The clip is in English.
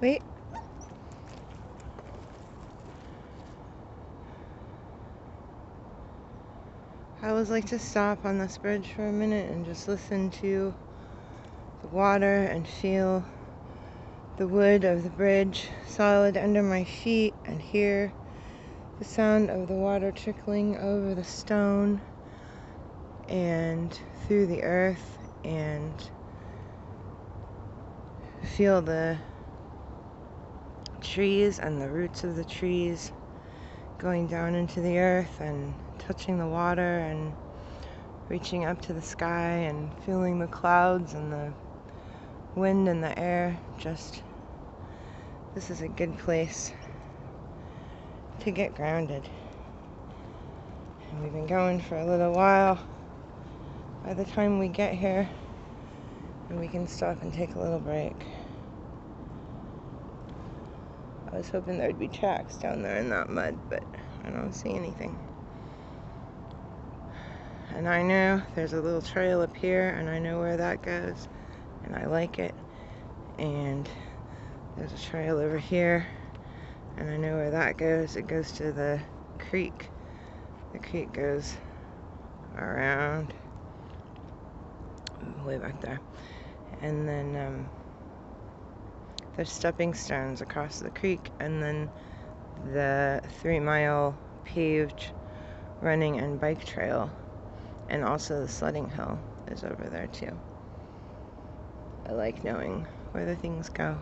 Wait. I always like to stop on this bridge for a minute and just listen to the water and feel the wood of the bridge solid under my feet and hear the sound of the water trickling over the stone and through the earth, and feel the trees and the roots of the trees going down into the earth and touching the water and reaching up to the sky, and feeling the clouds and the wind and the air. This is a good place to get grounded. And we've been going for a little while. By the time we get here, and we can stop and take a little break. I was hoping there'd be tracks down there in that mud, but I don't see anything. And I know there's a little trail up here, and I know where that goes, and I like it. And there's a trail over here, and I know where that goes. It goes to the creek. The creek goes around way back there. And then there's stepping stones across the creek, and then the 3-mile paved running and bike trail, and also the sledding hill is over there too. I like knowing where the things go.